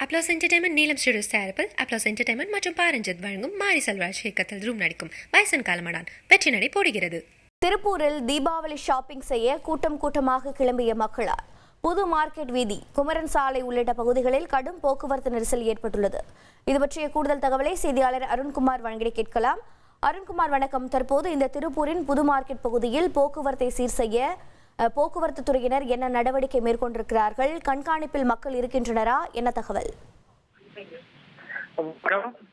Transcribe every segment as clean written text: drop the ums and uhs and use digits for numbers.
Applause entertainment நீலம் studios தயாரிப்பில் applause entertainment மற்றும் பாரஞ்சித் வழங்கும் மாரி செல்வராஜ் இயக்கத்தில் ரூம் நடிக்கும் வயசன் காலமடான் வெற்றி நடை போடுகிறது. திருப்பூரில் தீபாவளி ஷாப்பிங் செய்ய கூட்டம் கூட்டமாக கிளம்பிய மக்களால் புது மார்க்கெட் வீதி, குமரன் சாலை உள்ளிட்ட பகுதிகளில் கடும் போக்குவரத்து நெரிசல் ஏற்பட்டுள்ளது. இது பற்றிய கூடுதல் தகவலை செய்தியாளர் அருண்குமார் வழங்கி கேட்கலாம். அருண்குமார், வணக்கம். தற்போது இந்த திருப்பூரின் புது மார்க்கெட் பகுதியில் போக்குவரத்தை சீர் செய்ய போக்குவரத்து துறையினர் என்ன நடவடிக்கை மேற்கொண்டிருக்கிறார்கள்? கண்காணிப்பில் மக்கள் இருக்கின்றனரா? என்ன தகவல்?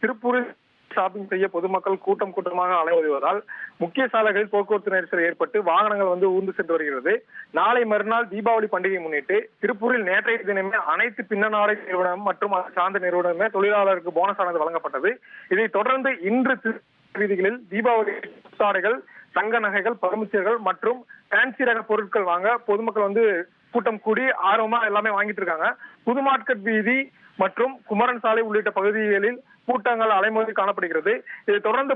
திருப்பூரில் ஷாப்பிங் செய்ய பொதுமக்கள் கூட்டம் கூட்டமாக அலைவதால் முக்கிய சாலைகளில் போக்குவரத்து நெரிசல் ஏற்பட்டு வாகனங்கள் ஊர்ந்து சென்று வருகிறது. நாளை மறுநாள் தீபாவளி பண்டிகை முன்னிட்டு திருப்பூரில் நேற்றைய தினமே அனைத்து பின்னநாடை நிறுவனம் மற்றும் சார்ந்த நிறுவனமே தொழிலாளருக்கு போனஸ் ஆனது வழங்கப்பட்டது. இதைத் தொடர்ந்து இன்று வீதிகளில் தீபாவளி புத்தாடைகள், தங்க நகைகள், பருமிச்சர்கள் மற்றும் ஃபேன்சி ரக பொருட்கள் வாங்க பொதுமக்கள் கூட்டம் கூடி ஆர்வமா எல்லாமே வாங்கிட்டு இருக்காங்க. புது மார்க்கெட் வீதி மற்றும் குமரன் சாலை உள்ளிட்ட பகுதிகளில் கூட்டங்கள் அலைமோதி காணப்படுகிறது. இதை தொடர்ந்து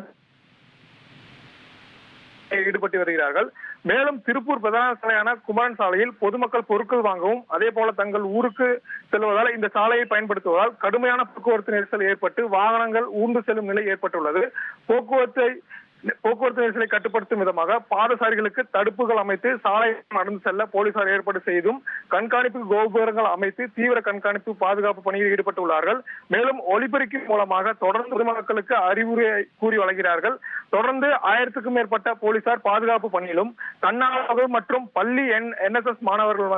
ஈடுபட்டு வருகிறார்கள். மேலும் திருப்பூர் பிரதான சாலையான குமரன் சாலையில் பொதுமக்கள் பொருட்கள் வாங்கவும் அதே போல தங்கள் ஊருக்கு செல்வதால் இந்த சாலையை பயன்படுத்துவதால் கடுமையான போக்குவரத்து நெரிசல் ஏற்பட்டு வாகனங்கள் ஊர்ந்து செல்லும் நிலை ஏற்பட்டுள்ளது. போக்குவரத்து நெரிசலை கட்டுப்படுத்தும் விதமாக பாதசாரிகளுக்கு தடுப்புகள் அமைத்து சாலை நடந்து செல்ல போலீசார் ஏற்பாடு செய்தும் கண்காணிப்பு கோபுரங்கள் அமைத்து தீவிர கண்காணிப்பு பாதுகாப்பு பணியில் ஈடுபட்டுள்ளார்கள். மேலும் ஒலிபெருக்கி மூலமாக தொடர்ந்து பொதுமக்களுக்கு அறிவுரை கூறி வழங்குகிறார்கள். தொடர்ந்து 1000க்கும் மேற்பட்ட போலீசார் பாதுகாப்பு பணியிலும் தன்னார்வ மற்றும் பள்ளி NSS மாணவர்கள்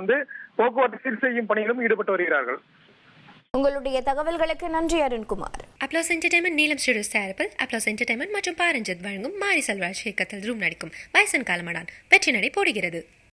போக்குவரத்து சீர் செய்யும் பணியிலும் ஈடுபட்டு வருகிறார்கள். உங்களுடைய தகவல்களுக்கு நன்றி அருண்குமார். அப்ளாஸ் என்டர்டைன்மெண்ட் நீலம் ஸ்டுடியோஸ் தயாரிப்பில் அப்ளாஸ் என்டர்டைன்மெண்ட் மற்றும் பாரஞ்சித் வழங்கும் மாரி செல்வராஜ் இயக்கத்தில் ரூம் நடிக்கும் வயசன் காலமடான் வெற்றி நடை போடுகிறது.